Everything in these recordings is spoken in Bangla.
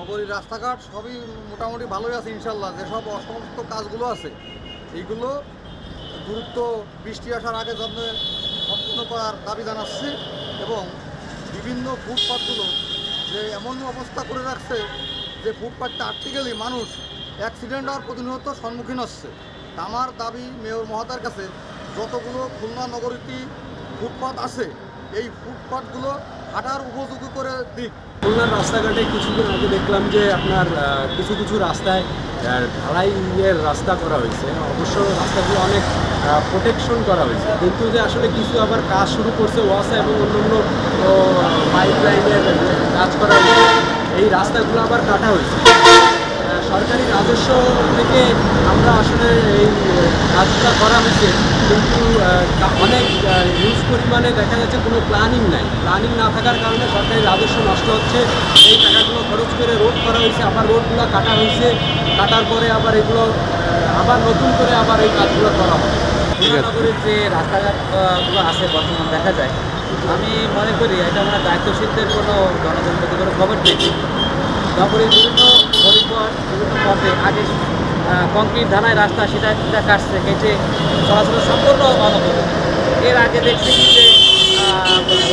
নগরীর রাস্তাঘাট সবই মোটামুটি ভালোই আছে ইনশাল্লাহ। যেসব অসমস্ত কাজগুলো আছে এইগুলো দ্রুত বৃষ্টি আসার আগে যত্ন সম্পূর্ণ করার দাবি জানাচ্ছি। এবং বিভিন্ন ফুটপাথগুলো যে এমন অবস্থা করে রাখছে যে ফুটপাথটা আটকে গেলেই মানুষ অ্যাক্সিডেন্ট হওয়ার প্রতিনিয়ত সম্মুখীন হচ্ছে। আমার দাবি মেয়র মহোদয়ের কাছে যতগুলো খুলনা নগরীতে ফুটপাথ আছে এই ফুটপাথগুলো হাঁটার উপযোগী করে দিক। খুলনার রাস্তাঘাটে কিছুদিন আগে দেখলাম যে আপনার কিছু কিছু রাস্তায় ঢালাইয়ের রাস্তা করা হয়েছে। অবশ্য রাস্তাগুলো অনেক প্রোটেকশন করা হয়েছে, কিন্তু যে আসলে কিছু আবার কাজ শুরু করছে ওয়াসা এবং অন্যান্য পাইপ লাইনের কাজ করা হয়েছে, এই রাস্তাগুলো আবার কাটা হয়েছে। সরকারি রাজস্ব থেকে আমরা আসলে এই কাজগুলো করা হয়েছে, কিন্তু অনেক হিউজ পরিমাণে দেখা যাচ্ছে কোনো প্ল্যানিং নাই। প্ল্যানিং না থাকার কারণে সরকারি রাজস্ব নষ্ট হচ্ছে। এই টাকাগুলো খরচ করে রোড করা হয়েছে, আবার রোডগুলো কাটা হয়েছে, কাটার পরে আবার এগুলো আবার নতুন করে আবার এই কাজগুলো করা হবে। নগরীর যে রাস্তাঘাটগুলো আছে বর্তমান দেখা যায়, আমি মনে করি এটা আমরা দায়িত্বশীলদের কোনো জনগণপ্রতি কোনো খবর পেয়েছি। নগরীর বিভিন্ন পরিবহন বিভিন্ন পথে আগে কংক্রিট ঢালাই রাস্তা সেটা কাটছে, কেটে চলাচল সম্পূর্ণ অনুপযোগী। এর আগে দেখছি যে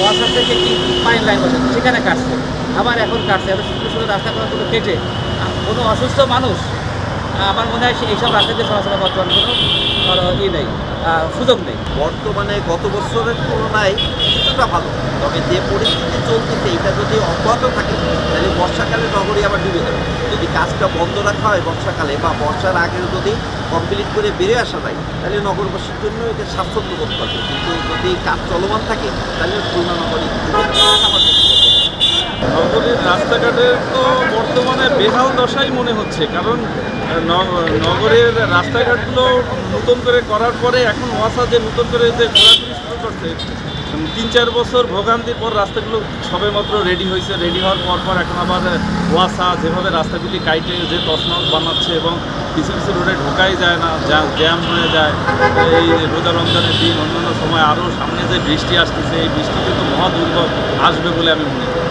ওয়াসার থেকে কি পাইপ লাইন বসেছে সেখানে কাটছে, আবার এখন কাটছে। এত সুন্দর সুন্দর রাস্তাগুলো কেটে কোনো অসুস্থ মানুষ আমার মনে হয় এইসব রাস্তা দিয়ে চলাচল বর্তমান কোনো নেই, সুযোগ নেই। বর্তমানে গত বছরের তুলনায় কিছুটা ভালো, তবে যে পরিস্থিতি চলতেছে এটা যদি অব্যাহত থাকে তাহলে বর্ষাকালে নগরী আবার ডুবে যাবে। যদি কাজটা বন্ধ রাখা হয় বর্ষাকালে বা বর্ষার আগে যদি কমপ্লিট করে বেরিয়ে আসা যায় তাহলে নগরবাসীর জন্য এটা স্বাচ্ছন্দ্য বোধ করবে। কিন্তু যদি কাজ চলমান থাকে তাহলে খুলনা নগরী নগরীর রাস্তাঘাটের তো বর্তমানে বেহাল দশাই মনে হচ্ছে, কারণ নগরের রাস্তাঘাটগুলো নতুন করে করার পরে এখন ওয়াসা যে নতুন করে যে ঘোরাঘুরি শুরু করছে ৩-৪ বছর ভোগান্তির পর রাস্তাগুলো সবেমাত্র রেডি হয়েছে। রেডি হওয়ার পর এখন আবার ওয়াসা যেভাবে রাস্তাগুলি কাইটে যে তছনছ বানাচ্ছে এবং কিছু কিছু রোডে ঢোকাই যায় না, জ্যাম হয়ে যায়। এই রোজা রমজানের দিন অন্যান্য সময় আরও সামনে যে বৃষ্টি আসতেছে এই বৃষ্টি কিন্তু মহা দুর্ভোগ আসবে বলে আমি মনে করি।